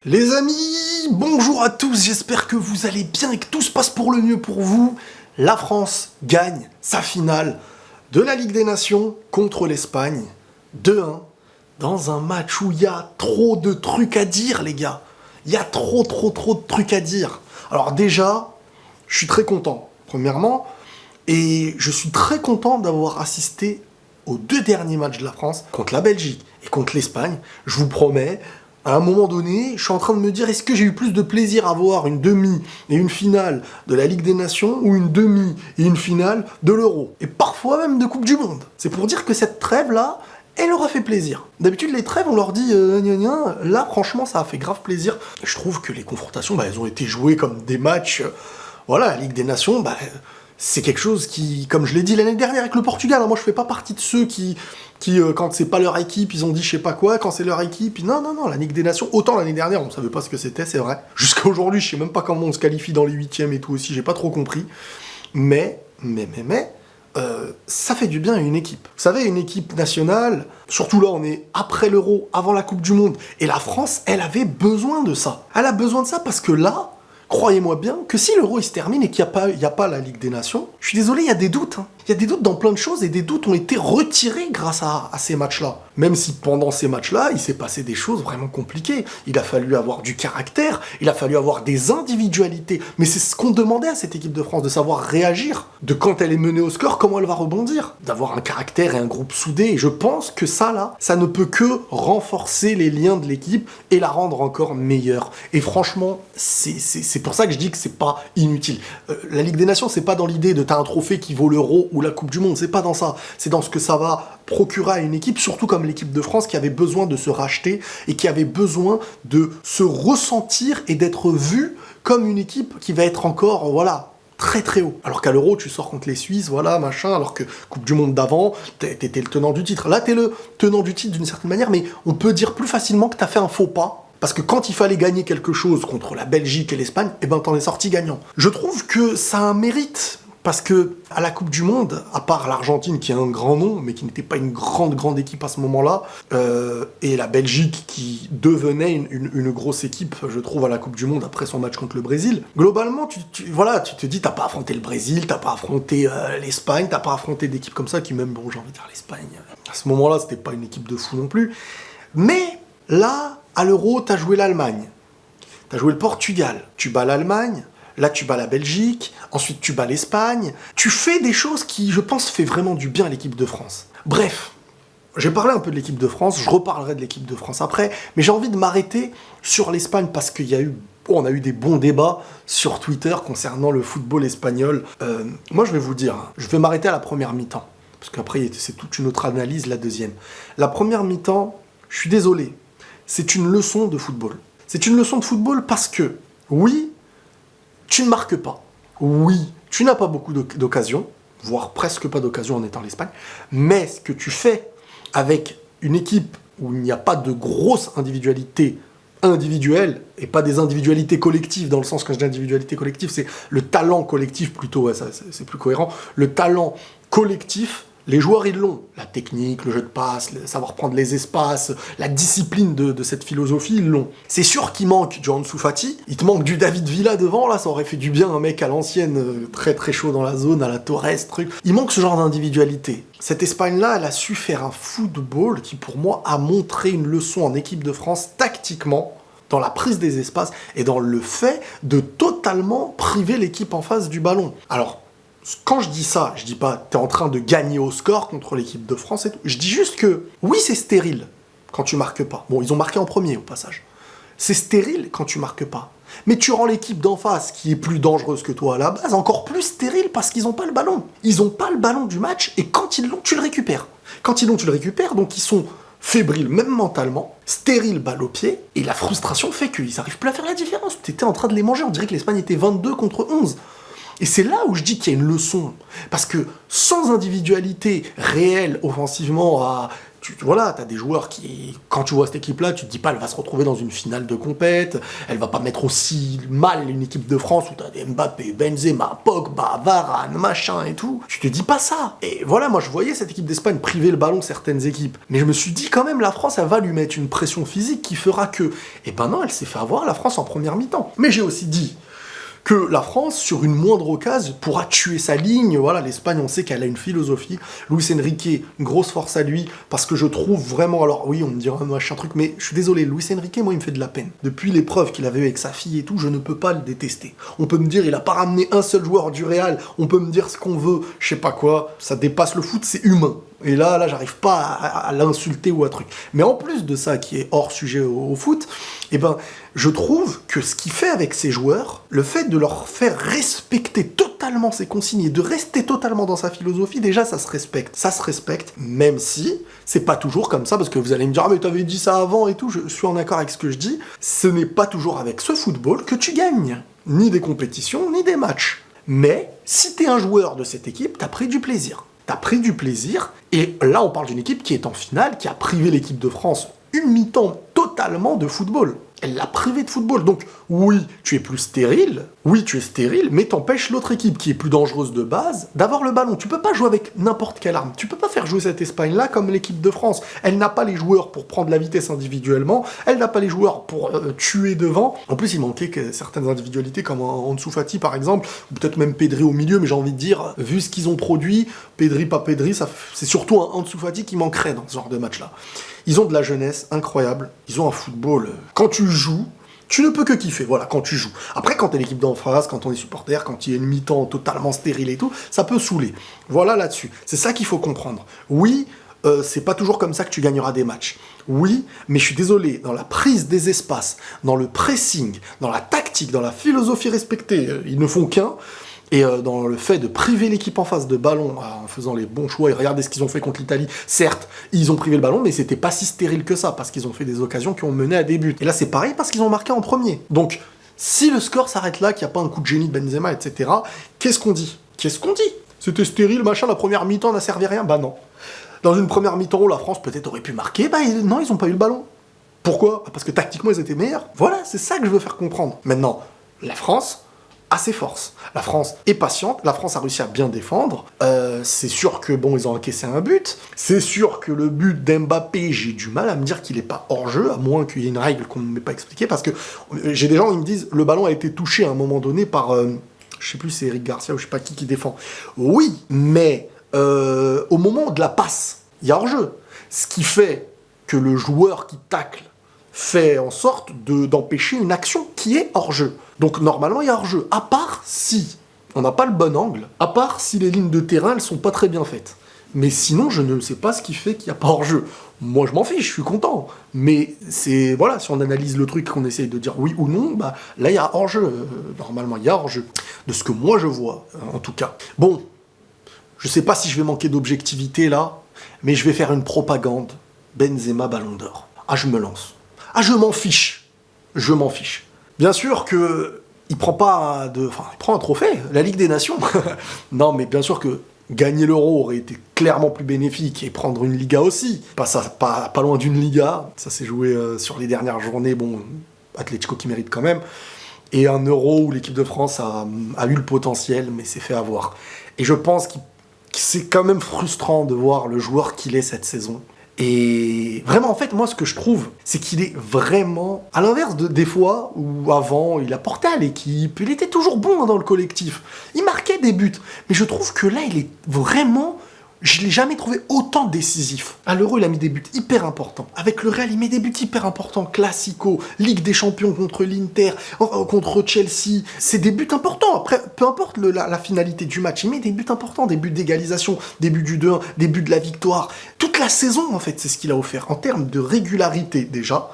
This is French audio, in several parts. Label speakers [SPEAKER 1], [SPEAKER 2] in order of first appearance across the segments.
[SPEAKER 1] Les amis, bonjour à tous, j'espère que vous allez bien et que tout se passe pour le mieux pour vous. La France gagne sa finale de la Ligue des Nations contre l'Espagne, 2-1, dans un match où il y a trop de trucs à dire, les gars. Il y a trop de trucs à dire. Alors déjà, je suis très content, premièrement, et je suis très content d'avoir assisté aux deux derniers matchs de la France, contre la Belgique et contre l'Espagne. Je vous promets, à un moment donné, je suis en train de me dire, est-ce que j'ai eu plus de plaisir à voir une demi et une finale de la Ligue des Nations ou une demi et une finale de l'Euro? Et parfois même de Coupe du Monde. C'est pour dire que cette trêve-là, elle leur a fait plaisir. D'habitude, les trêves, on leur dit gna gna. Là, franchement, ça a fait grave plaisir. Je trouve que les confrontations, elles ont été jouées comme des matchs. Voilà, la Ligue des Nations, c'est quelque chose qui, comme je l'ai dit l'année dernière avec le Portugal, moi je fais pas partie de ceux qui quand c'est pas leur équipe, ils ont dit je sais pas quoi, quand c'est leur équipe, non, la Ligue des Nations, autant l'année dernière, on savait pas ce que c'était, c'est vrai. Jusqu'à aujourd'hui, je sais même pas comment on se qualifie dans les huitièmes et tout aussi, j'ai pas trop compris. Mais, ça fait du bien à une équipe. Vous savez, une équipe nationale, surtout là, on est après l'Euro, avant la Coupe du Monde, et la France, elle avait besoin de ça. Elle a besoin de ça parce que là, croyez-moi bien que si l'Euro il se termine et qu'il n'y a pas la Ligue des Nations, je suis désolé, il y a des doutes. Il y a des doutes dans plein de choses et des doutes ont été retirés grâce à ces matchs-là. Même si pendant ces matchs-là, il s'est passé des choses vraiment compliquées. Il a fallu avoir du caractère, il a fallu avoir des individualités. Mais c'est ce qu'on demandait à cette équipe de France, de savoir réagir, de quand elle est menée au score, comment elle va rebondir, d'avoir un caractère et un groupe soudé. Et je pense que ça, là, ça ne peut que renforcer les liens de l'équipe et la rendre encore meilleure. Et franchement, c'est pour ça que je dis que c'est pas inutile. La Ligue des Nations, c'est pas dans l'idée de t'as un trophée qui vaut l'Euro ou la Coupe du Monde, c'est pas dans ça. C'est dans ce que ça va procurer à une équipe, surtout comme l'équipe de France qui avait besoin de se racheter et qui avait besoin de se ressentir et d'être vue comme une équipe qui va être encore, très haut. Alors qu'à l'Euro, tu sors contre les Suisses, machin, alors que Coupe du Monde d'avant, t'étais le tenant du titre. Là, t'es le tenant du titre d'une certaine manière, mais on peut dire plus facilement que t'as fait un faux pas. Parce que quand il fallait gagner quelque chose contre la Belgique et l'Espagne, t'en es sorti gagnant. Je trouve que ça a un mérite. Parce que à la Coupe du Monde, à part l'Argentine qui a un grand nom, mais qui n'était pas une grande équipe à ce moment-là, et la Belgique qui devenait une grosse équipe, je trouve, à la Coupe du Monde après son match contre le Brésil, globalement, tu te dis, t'as pas affronté le Brésil, t'as pas affronté l'Espagne, t'as pas affronté d'équipes comme ça, qui même, j'ai envie de dire l'Espagne, à ce moment-là, c'était pas une équipe de fou non plus. Mais là, à l'Euro, t'as joué l'Allemagne, t'as joué le Portugal, tu bats l'Allemagne, là, tu bats la Belgique, ensuite tu bats l'Espagne. Tu fais des choses qui, je pense, fait vraiment du bien à l'équipe de France. Bref, j'ai parlé un peu de l'équipe de France, je reparlerai de l'équipe de France après, mais j'ai envie de m'arrêter sur l'Espagne parce on a eu des bons débats sur Twitter concernant le football espagnol. Moi, je vais vous dire, je vais m'arrêter à la première mi-temps, parce qu'après, c'est toute une autre analyse, la deuxième. La première mi-temps, je suis désolé, c'est une leçon de football. C'est une leçon de football parce que, oui, tu ne marques pas. Oui, tu n'as pas beaucoup d'occasions, voire presque pas d'occasions en étant l'Espagne, mais ce que tu fais avec une équipe où il n'y a pas de grosses individualités individuelles, et pas des individualités collectives, dans le sens quand je dis individualité collective, c'est le talent collectif plutôt, c'est plus cohérent, le talent collectif, les joueurs, ils l'ont. La technique, le jeu de passe, le savoir prendre les espaces, la discipline de cette philosophie, ils l'ont. C'est sûr qu'il manque du Ansu Fati, il te manque du David Villa devant, là, ça aurait fait du bien un mec à l'ancienne, très chaud dans la zone, à la Torres, truc. Il manque ce genre d'individualité. Cette Espagne-là, elle a su faire un football qui, pour moi, a montré une leçon en équipe de France, tactiquement, dans la prise des espaces et dans le fait de totalement priver l'équipe en face du ballon. Alors, quand je dis ça, je dis pas t'es en train de gagner au score contre l'équipe de France et tout. Je dis juste que, oui, c'est stérile quand tu marques pas. Bon, ils ont marqué en premier au passage. C'est stérile quand tu marques pas. Mais tu rends l'équipe d'en face, qui est plus dangereuse que toi à la base, encore plus stérile parce qu'ils ont pas le ballon. Ils ont pas le ballon du match et quand ils l'ont, tu le récupères. Quand ils l'ont, tu le récupères, donc ils sont fébriles, même mentalement, stériles, balle au pied, et la frustration fait qu'ils n'arrivent plus à faire la différence. T'étais en train de les manger, on dirait que l'Espagne était 22 contre 11. Et c'est là où je dis qu'il y a une leçon. Parce que sans individualité réelle offensivement, Voilà, t'as des joueurs qui, quand tu vois cette équipe-là, tu te dis pas, elle va se retrouver dans une finale de compète, elle va pas mettre aussi mal une équipe de France où t'as des Mbappé, Benzema, Pogba, Varane, machin et tout. Tu te dis pas ça. Et voilà, moi je voyais cette équipe d'Espagne priver le ballon certaines équipes. Mais je me suis dit quand même, la France, elle va lui mettre une pression physique qui fera que... Et ben non, elle s'est fait avoir, la France, en première mi-temps. Mais j'ai aussi dit que la France, sur une moindre occasion, pourra tuer sa ligne. Voilà, l'Espagne, on sait qu'elle a une philosophie. Luis Enrique, une grosse force à lui, parce que je trouve vraiment... Alors oui, on me dira, machin truc, mais je suis désolé, Luis Enrique, moi, il me fait de la peine. Depuis l'épreuve qu'il avait eu avec sa fille et tout, je ne peux pas le détester. On peut me dire, il a pas ramené un seul joueur du Real, on peut me dire ce qu'on veut, je sais pas quoi, ça dépasse le foot, c'est humain. Et là, j'arrive pas à l'insulter ou à truc. Mais en plus de ça, qui est hors sujet au foot, eh ben, je trouve que ce qu'il fait avec ses joueurs, le fait de leur faire respecter totalement ses consignes et de rester totalement dans sa philosophie, déjà, ça se respecte. Ça se respecte, même si c'est pas toujours comme ça, parce que vous allez me dire, ah, mais t'avais dit ça avant et tout, je suis en accord avec ce que je dis. Ce n'est pas toujours avec ce football que tu gagnes. Ni des compétitions, ni des matchs. Mais, si t'es un joueur de cette équipe, t'as pris du plaisir. T'as pris du plaisir, et là on parle d'une équipe qui est en finale, qui a privé l'équipe de France une mi-temps totalement de football. Elle l'a privé de football. Donc oui, tu es plus stérile, mais t'empêches l'autre équipe, qui est plus dangereuse de base, d'avoir le ballon. Tu peux pas jouer avec n'importe quelle arme. Tu peux pas faire jouer cette Espagne-là comme l'équipe de France. Elle n'a pas les joueurs pour prendre la vitesse individuellement, elle n'a pas les joueurs pour tuer devant. En plus, il manquait que certaines individualités, comme Ansu Fati par exemple, ou peut-être même Pedri au milieu, mais j'ai envie de dire, vu ce qu'ils ont produit, Pedri, pas Pedri, c'est surtout un Ansu Fati qui manquerait dans ce genre de match-là. Ils ont de la jeunesse incroyable, ils ont un football... Quand tu joues, tu ne peux que kiffer, voilà, quand tu joues. Après, quand t'es l'équipe d'en face, quand on est supporter, quand il y a une mi-temps totalement stérile et tout, ça peut saouler. Voilà là-dessus. C'est ça qu'il faut comprendre. Oui, c'est pas toujours comme ça que tu gagneras des matchs. Oui, mais je suis désolé, dans la prise des espaces, dans le pressing, dans la tactique, dans la philosophie respectée, ils ne font qu'un. Et dans le fait de priver l'équipe en face de ballon, en faisant les bons choix, et regardez ce qu'ils ont fait contre l'Italie, certes, ils ont privé le ballon, mais c'était pas si stérile que ça, parce qu'ils ont fait des occasions qui ont mené à des buts. Et là, c'est pareil, parce qu'ils ont marqué en premier. Donc, si le score s'arrête là, qu'il n'y a pas un coup de génie de Benzema, etc., qu'est-ce qu'on dit ? C'était stérile, machin, la première mi-temps n'a servi à rien ? Bah non. Dans une première mi-temps où la France peut-être aurait pu marquer, bah non, ils n'ont pas eu le ballon. Pourquoi ? Parce que tactiquement, ils étaient meilleurs. Voilà, c'est ça que je veux faire comprendre. Maintenant, la France a ses forces. La France est patiente, la France a réussi à bien défendre. C'est sûr que, bon, ils ont encaissé un but. C'est sûr que le but d'Mbappé, j'ai du mal à me dire qu'il n'est pas hors-jeu, à moins qu'il y ait une règle qu'on ne m'ait pas expliquée, parce que j'ai des gens qui me disent, le ballon a été touché à un moment donné par, je sais plus, c'est Eric Garcia ou je sais pas qui défend. Oui, mais au moment de la passe, il y a hors-jeu. Ce qui fait que le joueur qui tacle fait en sorte d'empêcher une action qui est hors-jeu. Donc normalement, il y a hors-jeu, à part si on n'a pas le bon angle, à part si les lignes de terrain, elles sont pas très bien faites. Mais sinon, je ne sais pas ce qui fait qu'il n'y a pas hors-jeu. Moi, je m'en fiche, je suis content. Mais c'est, voilà, si on analyse le truc, qu'on essaye de dire oui ou non, bah là, il y a hors-jeu. Normalement, il y a hors-jeu. De ce que moi, je vois, en tout cas. Bon, je sais pas si je vais manquer d'objectivité, là, mais je vais faire une propagande. Benzema Ballon d'Or. Ah, je me lance. Ah, je m'en fiche. Je m'en fiche. Bien sûr que il prend pas il prend un trophée, la Ligue des Nations. Non, mais bien sûr que gagner l'Euro aurait été clairement plus bénéfique et prendre une Liga aussi. Pas loin d'une Liga. Ça s'est joué sur les dernières journées. Bon, Atlético qui mérite quand même. Et un Euro où l'équipe de France a eu le potentiel, mais s'est fait avoir. Et je pense que c'est quand même frustrant de voir le joueur qu'il est cette saison. Et vraiment, en fait, moi, ce que je trouve, c'est qu'il est vraiment... À l'inverse des fois où, avant, il apportait à l'équipe, il était toujours bon dans le collectif. Il marquait des buts. Mais je trouve que là, il est vraiment... Je l'ai jamais trouvé autant décisif. À l'Euro, il a mis des buts hyper importants. Avec le Real, il met des buts hyper importants. Classico, Ligue des Champions contre l'Inter, contre Chelsea. C'est des buts importants. Après, peu importe la finalité du match, il met des buts importants, des buts d'égalisation, des buts du 2-1, des buts de la victoire. Toute la saison, en fait, c'est ce qu'il a offert. En termes de régularité, déjà,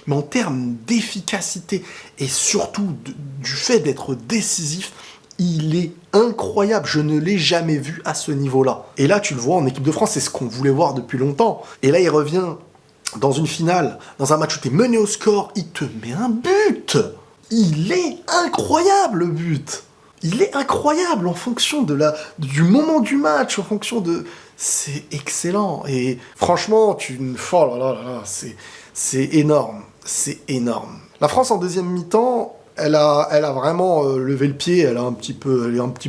[SPEAKER 1] mais en termes d'efficacité et surtout du fait d'être décisif, il est incroyable, je ne l'ai jamais vu à ce niveau-là. Et là, tu le vois en équipe de France, c'est ce qu'on voulait voir depuis longtemps. Et là, il revient dans une finale, dans un match où tu es mené au score, il te met un but. Il est incroyable, le but. Il est incroyable en fonction du moment du match, en fonction de... c'est excellent. Et franchement, oh là là là là, c'est énorme. C'est énorme. La France en deuxième mi-temps, elle a vraiment levé le pied, elle est un petit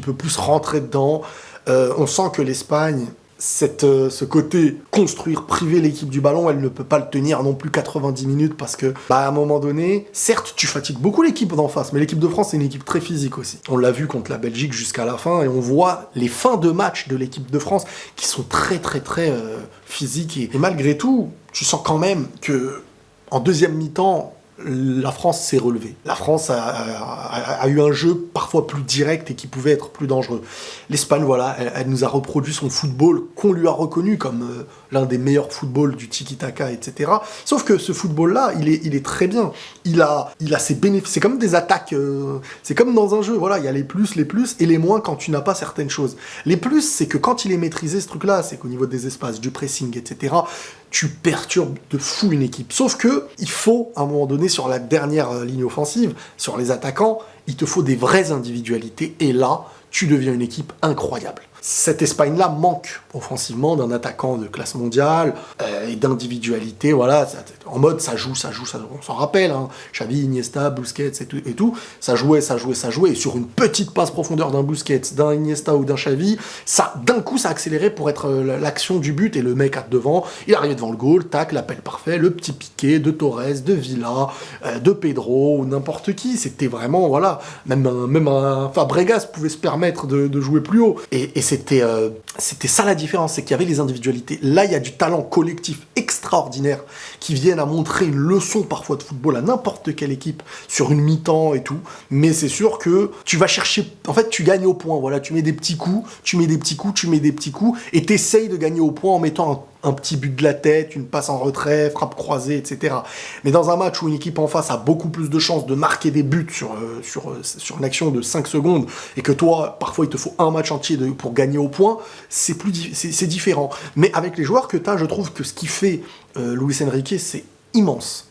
[SPEAKER 1] peu plus rentrée dedans. On sent que l'Espagne, ce côté construire, priver l'équipe du ballon, elle ne peut pas le tenir non plus 90 minutes parce que, à un moment donné, certes, tu fatigues beaucoup l'équipe d'en face, mais l'équipe de France, c'est une équipe très physique aussi. On l'a vu contre la Belgique jusqu'à la fin et on voit les fins de match de l'équipe de France qui sont très, très, très physiques. Et malgré tout, tu sens quand même que en deuxième mi-temps, la France s'est relevée. La France a eu un jeu parfois plus direct et qui pouvait être plus dangereux. L'Espagne, voilà, elle nous a reproduit son football qu'on lui a reconnu comme l'un des meilleurs footballs du tiki-taka, etc. Sauf que ce football-là, il est très bien. Il a ses bénéfices. C'est comme des attaques. C'est comme dans un jeu. Voilà, il y a les plus et les moins quand tu n'as pas certaines choses. Les plus, c'est que quand il est maîtrisé, ce truc-là, c'est qu'au niveau des espaces, du pressing, etc., tu perturbes de fou une équipe. Sauf que il faut, à un moment donné, sur la dernière ligne offensive, sur les attaquants, il te faut des vraies individualités. Et là, tu deviens une équipe incroyable. Cette Espagne-là manque offensivement d'un attaquant de classe mondiale et d'individualité. Voilà, en mode ça joue. On s'en rappelle, hein, Xavi, Iniesta, Busquets et tout. Ça jouait. Et sur une petite passe profondeur d'un Busquets, d'un Iniesta ou d'un Xavi, d'un coup, ça accélérait pour être l'action du but. Et le mec devant, il arrivait devant le goal, tac, l'appel parfait, le petit piqué de Torres, de Villa, de Pedro ou n'importe qui. C'était vraiment, voilà, même un Fabregas pouvait se permettre de jouer plus haut. Et c'était ça la différence, c'est qu'il y avait les individualités. Là, il y a du talent collectif extraordinaire qui viennent à montrer une leçon parfois de football à n'importe quelle équipe sur une mi-temps et tout. Mais c'est sûr que tu vas chercher... En fait, tu gagnes au point. Voilà, tu mets des petits coups, et t'essayes de gagner au point en mettant un petit but de la tête, une passe en retrait, frappe croisée, etc. Mais dans un match où une équipe en face a beaucoup plus de chances de marquer des buts sur une action de 5 secondes, et que toi, parfois, il te faut un match entier pour gagner au point, c'est différent. Mais avec les joueurs que tu as, je trouve que ce qui fait Luis Enrique, c'est immense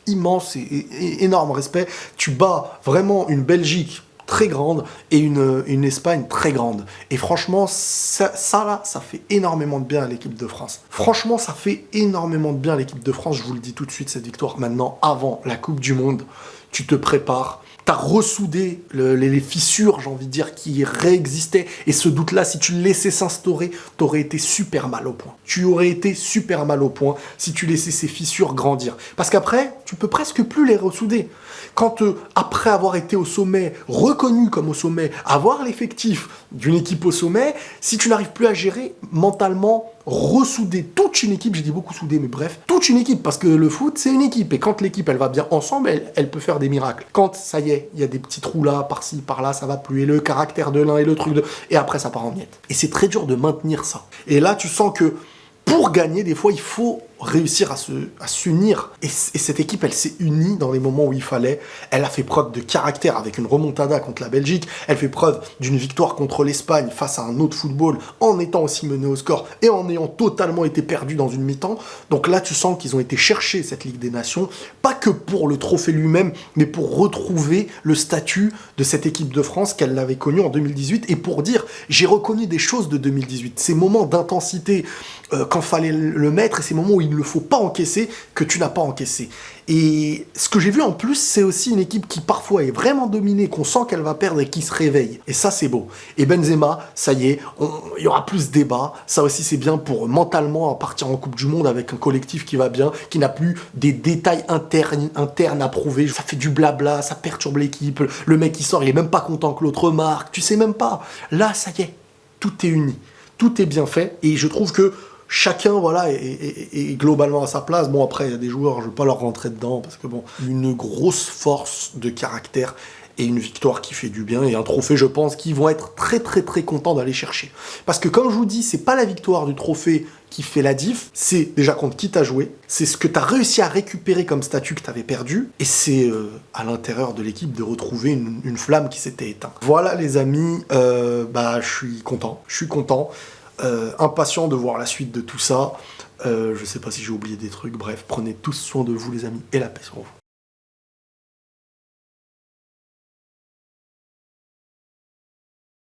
[SPEAKER 1] et énorme respect. Tu bats vraiment une Belgique très grande et une Espagne très grande. Et franchement, ça fait énormément de bien à l'équipe de France. Franchement, ça fait énormément de bien à l'équipe de France. Je vous le dis tout de suite, cette victoire maintenant, avant la Coupe du Monde. Tu te prépares. T'as ressoudé les fissures, j'ai envie de dire, qui réexistaient. Et ce doute-là, si tu le laissais s'instaurer, t'aurais été super mal au point. Tu aurais été super mal au point si tu laissais ces fissures grandir. Parce qu'après, tu peux presque plus les ressouder. Quand, après avoir été au sommet, reconnu comme au sommet, avoir l'effectif d'une équipe au sommet, si tu n'arrives plus à gérer mentalement, ressouder toute une équipe, j'ai dit beaucoup souder, mais bref, toute une équipe, parce que le foot, c'est une équipe, et quand l'équipe, elle va bien ensemble, elle peut faire des miracles. Quand, ça y est, il y a des petits trous là, par-ci, par-là, ça va plus, et le caractère de l'un, et le truc de... Et après, ça part en miettes. Et c'est très dur de maintenir ça. Et là, tu sens que, pour gagner, des fois, il faut réussir à s'unir. Et cette équipe, elle s'est unie dans les moments où il fallait. Elle a fait preuve de caractère avec une remontada contre la Belgique. Elle fait preuve d'une victoire contre l'Espagne face à un autre football en étant aussi menée au score et en ayant totalement été perdu dans une mi-temps. Donc là, tu sens qu'ils ont été chercher cette Ligue des Nations, pas que pour le trophée lui-même, mais pour retrouver le statut de cette équipe de France qu'elle avait connue en 2018 et pour dire, j'ai reconnu des choses de 2018. Ces moments d'intensité quand fallait le mettre et ces moments où il ne le faut pas encaisser, que tu n'as pas encaissé. Et ce que j'ai vu en plus, c'est aussi une équipe qui parfois est vraiment dominée, qu'on sent qu'elle va perdre et qui se réveille. Et ça, c'est beau. Et Benzema, ça y est, il y aura plus de débat. Ça aussi, c'est bien pour mentalement partir en Coupe du Monde avec un collectif qui va bien, qui n'a plus des détails internes à prouver. Ça fait du blabla, ça perturbe l'équipe. Le mec qui sort, il est même pas content que l'autre marque. Tu sais même pas. Là, ça y est, tout est uni. Tout est bien fait. Et je trouve que chacun, voilà, est globalement à sa place. Bon, après, il y a des joueurs, je ne veux pas leur rentrer dedans, parce que bon, une grosse force de caractère et une victoire qui fait du bien, et un trophée, je pense, qu'ils vont être très, très, très contents d'aller chercher. Parce que, comme je vous dis, c'est pas la victoire du trophée qui fait la diff, c'est déjà contre qui t'as joué, c'est ce que t'as réussi à récupérer comme statut que t'avais perdu, et c'est à l'intérieur de l'équipe de retrouver une flamme qui s'était éteinte. Voilà, les amis, je suis content. Impatient de voir la suite de tout ça. Je sais pas si j'ai oublié des trucs. Bref, prenez tous soin de vous, les amis, et la paix sur vous.